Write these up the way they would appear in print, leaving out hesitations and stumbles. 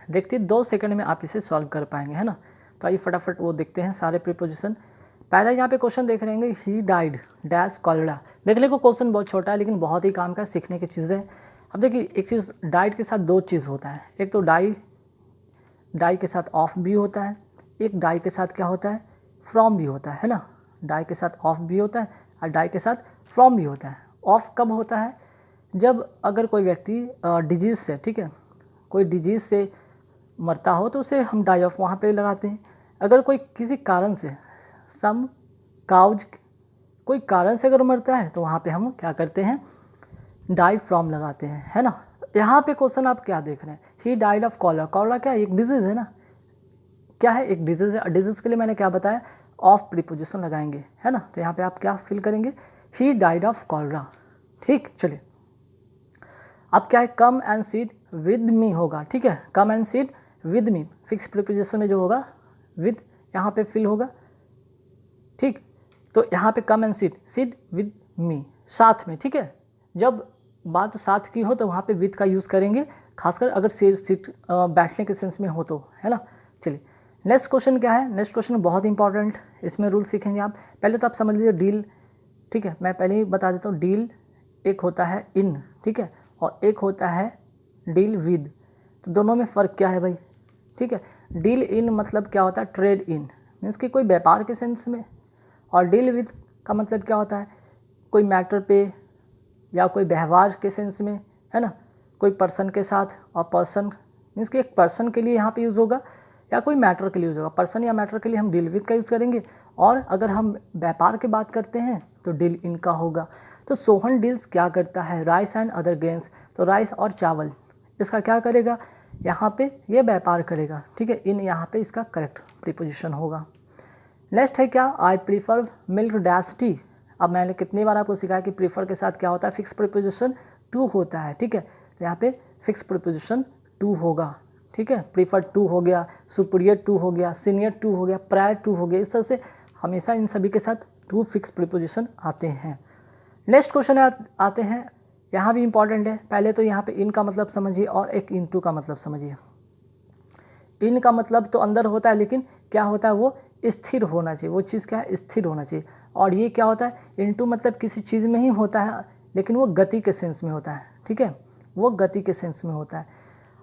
देखते 2 सेकंड में आप इसे सॉल्व कर पाएंगे, है ना। तो आइए फटाफट वो देखते हैं सारे प्रीपोजिशन। पहला यहाँ पे क्वेश्चन देख रहे हैं, ही डाइड डैश कॉलेरा। देखने को क्वेश्चन बहुत छोटा है लेकिन बहुत ही काम का सीखने की चीज़ें। अब देखिए एक चीज़, डाइड के साथ 2 चीज़ होता है, एक तो डाई के साथ ऑफ भी होता है, एक डाई के साथ क्या होता है, फ्रॉम भी होता है ना। डाई के साथ ऑफ भी होता है और डाई के साथ फ्रॉम भी होता है। ऑफ कब होता है, जब अगर कोई व्यक्ति डिजीज़ से, ठीक है, कोई डिजीज़ से मरता हो तो उसे हम डाई ऑफ वहाँ पे लगाते हैं। अगर कोई किसी कारण से सम काउज, कोई कारण से अगर मरता है तो वहाँ पे हम क्या करते हैं, डाई फ्रॉम लगाते हैं, है ना। यहाँ पे क्वेश्चन आप क्या देख रहे हैं, he died of cholera. Cholera क्या है, एक डिजीज़ है ना, क्या है, एक डिजीज़ है। डिजीज़ के लिए मैंने क्या बताया, ऑफ प्रीपोजिशन लगाएंगे, है ना। तो यहाँ पे आप क्या फिल करेंगे, ही डाइड ऑफ कॉलरा। ठीक, चलिए अब क्या है, come and seat with me होगा, ठीक है, come and seat with me, fix preposition में जो होगा विद यहाँ पे फिल होगा। ठीक, तो यहाँ पे come and seat with me, साथ में, ठीक है। जब बात साथ की हो तो वहाँ पे विद का यूज़ करेंगे, खासकर अगर सीट बैठने के सेंस में हो तो, है ना। चलिए नेक्स्ट क्वेश्चन क्या है, नेक्स्ट क्वेश्चन बहुत इंपॉर्टेंट, इसमें रूल सीखेंगे आप। पहले तो आप समझ लीजिए डील, ठीक है, मैं पहले ही बता देता हूँ। डील एक होता है इन, ठीक है, और एक होता है डील विद। तो दोनों में फ़र्क क्या है भाई, ठीक है। डील इन मतलब क्या होता है, ट्रेड इन, मीन्स कि कोई व्यापार के सेंस में। और डील विद का मतलब क्या होता है, कोई मैटर पे या कोई व्यवहार के सेंस में, है ना, कोई पर्सन के साथ। और पर्सन मीन्स कि एक पर्सन के लिए यहाँ पे यूज़ होगा या कोई मैटर के लिए यूज़ होगा। पर्सन या मैटर के लिए हम डील विद का यूज़ करेंगे, और अगर हम व्यापार की बात करते हैं तो डील इन का होगा। तो सोहन डील्स क्या करता है, राइस एंड अदर ग्रेन्स। तो राइस और चावल, इसका क्या करेगा, यहाँ पे ये व्यापार करेगा, ठीक है। इन यहाँ पे इसका करेक्ट प्रीपोजिशन होगा। नेक्स्ट है क्या, I prefer milk dash T. अब मैंने कितनी बार आपको सिखाया कि प्रीफर के साथ क्या होता है, फिक्स प्रीपोजिशन टू होता है, ठीक है। तो यहाँ पे फिक्स प्रीपोजिशन टू होगा, ठीक है। प्रीफर टू हो गया, सुपीरियर टू हो गया, सीनियर टू हो गया, प्रायर टू हो गया। इस तरह से हमेशा इन सभी के साथ टू फिक्स प्रीपोजिशन आते हैं। नेक्स्ट क्वेश्चन आते हैं, यहाँ भी इंपॉर्टेंट है। पहले तो यहाँ पे इन का मतलब समझिए और एक इनटू का मतलब समझिए। इन का मतलब तो अंदर होता है, लेकिन क्या होता है, वो स्थिर होना चाहिए, वो चीज़ क्या है, स्थिर होना चाहिए। और ये क्या होता है, इनटू मतलब किसी चीज़ में ही होता है, लेकिन वो गति के सेंस में होता है, ठीक है, वो गति के सेंस में होता है।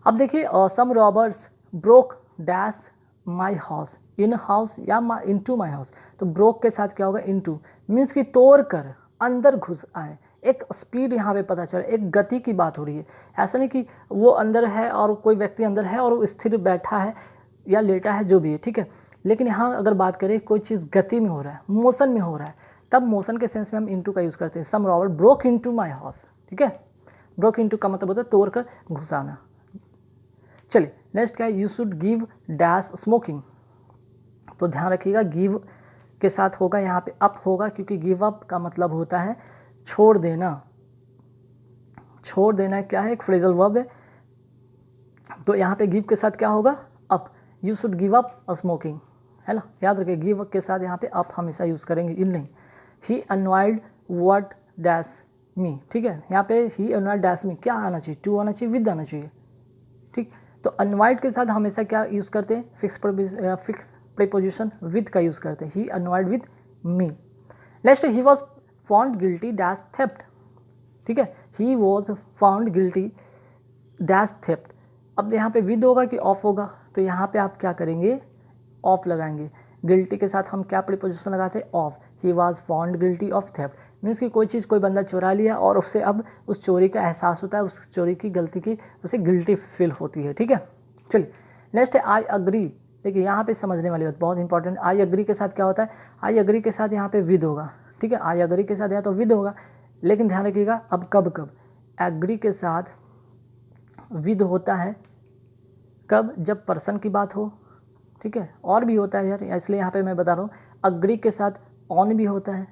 अब देखिए, some robbers broke dash my house, in house या इनटू माई हाउस। तो ब्रोक के साथ क्या होगा, इनटू, मीन्स कि तोड़ कर अंदर घुस आए। एक स्पीड यहाँ पे पता चला, एक गति की बात हो रही है। ऐसा नहीं कि वो अंदर है और कोई व्यक्ति अंदर है और वो स्थिर बैठा है या लेटा है, जो भी है, ठीक है। लेकिन यहाँ अगर बात करें कोई चीज़ गति में हो रहा है, मोशन में हो रहा है, तब मोशन के सेंस में हम इनटू का यूज़ करते हैं। Some robber broke into my house, ठीक है। ब्रोक इनटू का मतलब होता है तोड़ कर घुसाना। चलिए नेक्स्ट क्या है, you should give dash smoking. तो ध्यान रखिएगा, गिव के साथ होगा यहाँ पे अप होगा, क्योंकि गिव अप का मतलब होता है छोड़ देना। छोड़ देना क्या है, एक फ्रेजल वर्ब है। तो यहाँ पे गिव के साथ क्या होगा, up. You should give up smoking, है ना, याद रखिए। गिव के साथ यहाँ पे अप हमेशा यूज़ करेंगे, इन नहीं। ही अनॉयड व्हाट डैश मी, ठीक है। यहाँ पे ही अनॉयड डैश मी क्या आना चाहिए, टू आना चाहिए, विद आना चाहिए, ठीक। तो अनॉयड के साथ हमेशा क्या यूज़ करते हैं, फिक्स प्रीपोजिशन विद का यूज़ करते हैं। He annoyed with me. Next, he was found guilty dash theft, ठीक है। He was found guilty dash theft. अब यहाँ पे विद होगा कि ऑफ होगा, तो यहाँ पे आप क्या करेंगे, ऑफ लगाएंगे। गिल्टी के साथ हम क्या प्रीपोजिशन लगाते हैं, of. He was found guilty of theft, means कि कोई चीज़ कोई बंदा चुरा लिया और उससे अब उस चोरी का एहसास होता है, उस चोरी की गलती की उसे गिल्टी फील होती है, ठीक है। चलिए नेक्स्ट है आई अग्री। देखिए यहाँ पे समझने वाली बात बहुत इंपॉर्टेंट, आई अग्री के साथ क्या होता है, आई अग्री के साथ यहाँ पे विद होगा, ठीक है। आई अग्री के साथ या तो विद होगा, लेकिन ध्यान रखिएगा अब कब कब एग्री के साथ विद होता है, कब, जब पर्सन की बात हो, ठीक है। और भी होता है यार, इसलिए यहाँ पे मैं बता रहा हूँ, अग्री के साथ ऑन भी होता है,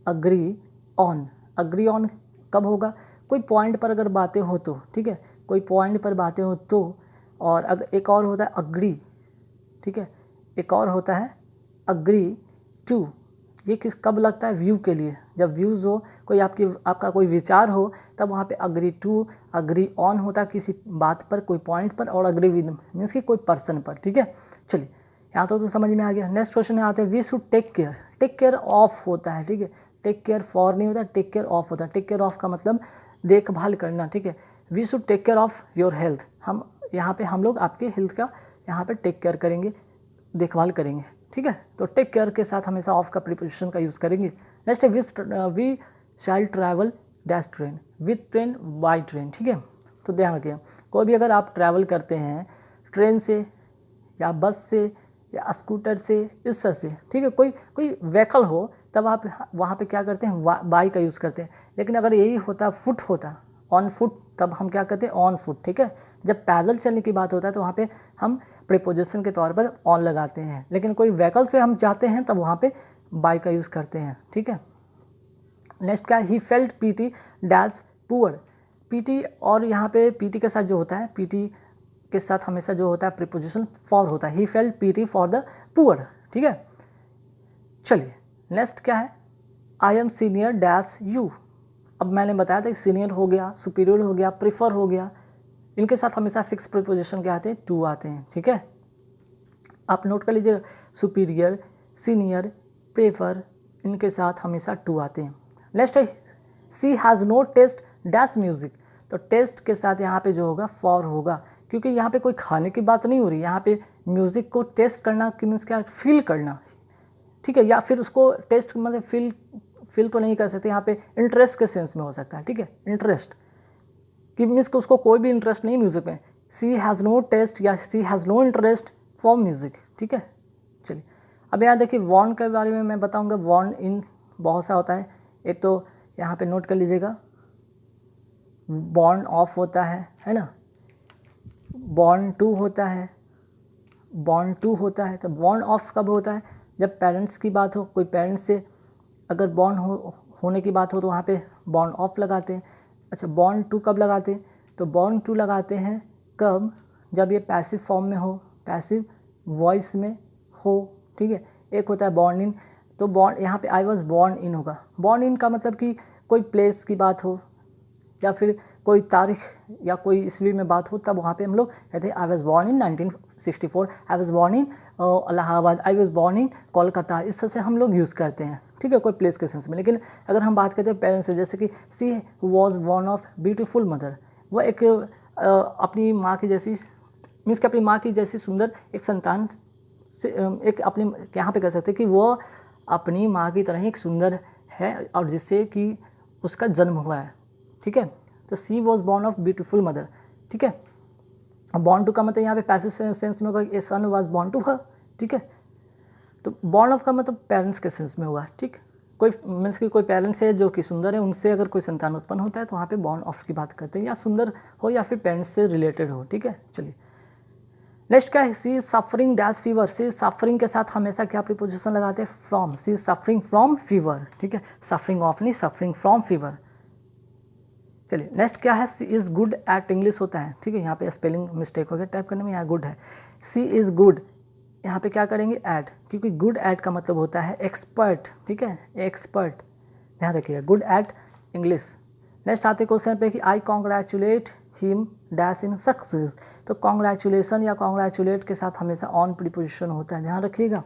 अग्री ऑन। अग्री ऑन कब होगा, कोई पॉइंट पर अगर बातें हो तो, ठीक है, कोई पॉइंट पर बातें हो तो। और अगर एक और होता है अग्री, ठीक है, एक और होता है अग्री टू। ये किस कब लगता है, व्यू के लिए, जब व्यूज़ हो, कोई आपका कोई विचार हो तब वहाँ पे अग्री टू, अग्री ऑन होता है किसी बात पर, कोई पॉइंट पर, और अग्री विद मीन्स कि कोई पर्सन पर, ठीक है। चलिए यहाँ तो समझ में आ गया। नेक्स्ट क्वेश्चन में आते हैं, we should take care. Take care of होता है, ठीक है, टेक केयर फॉर नहीं होता, टेक केयर ऑफ होता है। टेक केयर ऑफ का मतलब देखभाल करना, ठीक है। We should take care of your health, हम यहाँ पे हम लोग आपके हेल्थ का यहाँ पे टेक केयर करेंगे, देखभाल करेंगे, ठीक है। तो टेक केयर के साथ हमेशा ऑफ का प्रीपोजिशन का यूज़ करेंगे। नेक्स्ट है we shall travel dash train, with train, by train, ठीक है। तो ध्यान रखिए, कोई भी अगर आप ट्रैवल करते हैं ट्रेन से या बस से या स्कूटर से, इस तरह से, ठीक है, कोई व्हीकल हो तब आप वहाँ पे क्या करते हैं, बाई का यूज़ करते हैं। लेकिन अगर यही होता फुट होता, ऑन फुट, तब हम क्या करते हैं, ऑन फुट, ठीक है। जब पैदल चलने की बात होता है तो वहाँ पे हम प्रीपोजिशन के तौर पर ऑन लगाते हैं, लेकिन कोई व्हीकल से हम जाते हैं तब वहाँ पे बाई का यूज़ करते हैं, ठीक है। नेक्स्ट क्या है, he felt PT dash poor. PT, और यहाँ पे पीटी के साथ जो होता है, पीटी के साथ हमेशा जो होता है प्रीपोजिशन फॉर होता है, he felt PT for the poor, ठीक है। चलिए नेक्स्ट क्या है, I M senior dash you. अब मैंने बताया था सीनियर हो गया, सुपीरियर हो गया, प्रीफर हो गया, इनके साथ हमेशा फिक्स प्रीपोजिशन क्या आते हैं, टू आते हैं, ठीक है। आप नोट कर लीजिएगा, सुपीरियर, सीनियर, प्रेफर, इनके साथ हमेशा टू आते हैं। नेक्स्ट है, she has no taste dash music. तो टेस्ट के साथ यहाँ पे जो होगा फॉर होगा, क्योंकि यहाँ पे कोई खाने की बात नहीं हो रही, यहाँ पे म्यूज़िक को टेस्ट करना कि मीन्स क्या, फील करना, ठीक है। या फिर उसको टेस्ट मतलब फील तो नहीं कर सकते, यहाँ पे इंटरेस्ट के सेंस में हो सकता है, ठीक है। इंटरेस्ट कि मीन्स कि उसको कोई भी इंटरेस्ट नहीं म्यूज़िक में, सी हैज़ नो टेस्ट या she has no interest for music, ठीक है। चलिए अब यहाँ देखिए, वॉर्न के बारे में मैं बताऊँगा। वॉर्न इन बहुत सा होता है, एक तो यहाँ पे नोट कर लीजिएगा, बॉर्न ऑफ होता है ना, बॉर्न टू होता है, बॉर्न टू होता है। तो बॉर्न ऑफ कब होता है, जब पेरेंट्स की बात हो, कोई पेरेंट्स से अगर बॉर्न होने की बात हो तो वहाँ पे बॉर्न ऑफ लगाते हैं। अच्छा, बॉर्न टू कब लगाते हैं, तो बॉर्न टू लगाते हैं कब, जब ये पैसिव फॉर्म में हो, पैसिव वॉइस में हो, ठीक है। एक होता है बॉर्न इन, तो बॉर्न यहाँ पे आई वॉज बॉर्न इन होगा। बॉर्न इन का मतलब कि कोई प्लेस की बात हो या फिर कोई तारीख या कोई ईस्वी में बात हो, तब वहाँ पे हम लोग कहते हैं I was born in 1964, I was born in Allahabad, I was born in Kolkata, इस तरह से हम लोग यूज़ करते हैं, ठीक है, कोई प्लेस के सेंस में। लेकिन अगर हम बात करते हैं पेरेंट्स से, जैसे कि she was born of beautiful mother, वह एक अपनी माँ की जैसी, मीन्स कि अपनी माँ की जैसी सुंदर एक संतान से, एक अपनी यहाँ पे कह सकते हैं कि वो अपनी माँ की तरह ही एक सुंदर है और जिससे कि उसका जन्म हुआ है, ठीक है। तो she was born of beautiful mother, ठीक है। अब बॉर्न टू का मतलब यहाँ पे पैसिव सेंस में होगा, ए सन वॉज बॉर्न टू हर, ठीक है। तो बॉर्न ऑफ का मतलब पेरेंट्स के सेंस में होगा, ठीक। कोई मीन्स कि कोई पेरेंट्स है जो कि सुंदर है, उनसे अगर कोई संतान उत्पन्न होता है तो वहाँ पे बॉर्न ऑफ की बात करते हैं, या सुंदर हो या फिर पेरेंट्स से रिलेटेड हो, ठीक है। चलिए नेक्स्ट क्या है, she is suffering dash fever. She suffering के साथ हमेशा क्या प्रीपोजिशन लगाते हैं, from. She is suffering from fever, ठीक है, सफरिंग ऑफ नहीं, सफरिंग फ्रॉम फीवर। चलिए नेक्स्ट क्या है, she is good at English होता है, ठीक है। यहाँ पे स्पेलिंग मिस्टेक हो गया टाइप करने में, यहाँ गुड है, सी इज़ गुड, यहाँ पे क्या करेंगे एट, क्योंकि गुड एट का मतलब होता है एक्सपर्ट, ठीक है, एक्सपर्ट, ध्यान रखिएगा, गुड एट इंग्लिश। नेक्स्ट आते क्वेश्चन पे कि I congratulate him dash in success. तो कॉन्ग्रेचुलेसन या कॉन्ग्रेचुलेट के साथ हमेशा ऑन प्रीपोजिशन होता है, ध्यान रखिएगा।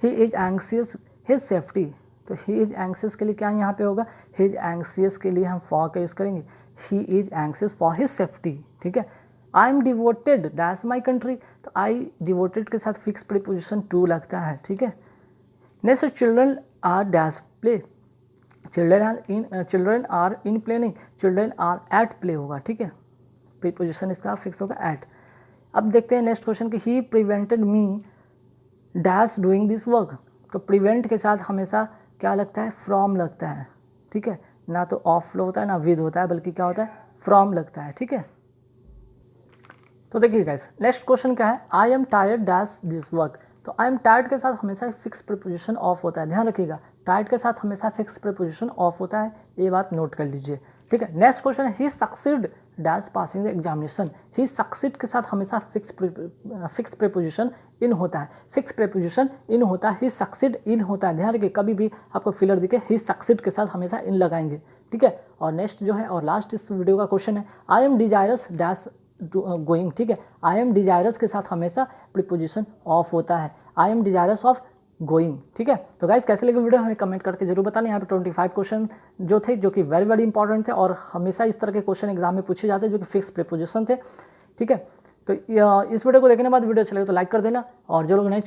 ही इज एंग्सियस हिज सेफ्टी, तो ही इज एंग्सियस के लिए क्या यहाँ पे होगा, ही इज एंग्सियस के लिए हम फॉर का यूज़ करेंगे, he is anxious for his safety, ठीक है। I am devoted dash my country, तो आई डिवोटेड के साथ फिक्स प्रीपोजिशन टू लगता है, ठीक है। Next children are dash play, children are in play नहीं, चिल्ड्रन आर एट प्ले होगा, ठीक है, प्रीपोजिशन इसका फिक्स होगा एट। अब देखते हैं नेक्स्ट क्वेश्चन कि he prevented me dash doing this work. तो प्रिवेंट के साथ हमेशा क्या लगता है, फ्रॉम लगता है, ठीक है, ना तो ऑफ होता है ना विद होता है, बल्कि क्या होता है, फ्रॉम लगता है, ठीक है। तो देखिए गाइस, नेक्स्ट क्वेश्चन क्या है, I am tired dash this work. तो आई एम टायर्ड के साथ हमेशा फिक्स प्रीपोजिशन ऑफ होता है, ध्यान रखिएगा, टायर्ड के साथ हमेशा फिक्स प्रीपोजिशन ऑफ होता है, ये बात नोट कर लीजिए, ठीक है। नेक्स्ट क्वेश्चन है, he succeed dash passing the examination. He succeed के साथ हमेशा फिक्स प्रीपोजिशन इन होता है, फिक्स प्रीपोजिशन इन होता है, ही सक्सीड इन होता है। ध्यान रखिए कभी भी आपको फिलर दिखे ही सक्सीड के साथ हमेशा इन लगाएंगे, ठीक है। और नेक्स्ट जो है और लास्ट इस वीडियो का क्वेश्चन है, I M desirous dash going, ठीक है। आई एम डिजायरस के साथ हमेशा प्रीपोजिशन ऑफ होता है, I M desirous of going, ठीक है। तो गाइस कैसे लगे वीडियो हमें कमेंट करके जरूर बताना। यहाँ पे 25 क्वेश्चन जो थे जो कि वेरी इंपॉर्टेंट थे और हमेशा इस तरह के क्वेश्चन एग्जाम में पूछे जाते हैं जो कि फिक्स प्रीपोजिशन थे, ठीक है। तो इस वीडियो को देखने के बाद वीडियो अच्छा लगे तो लाइक कर देना और जो लोग नहीं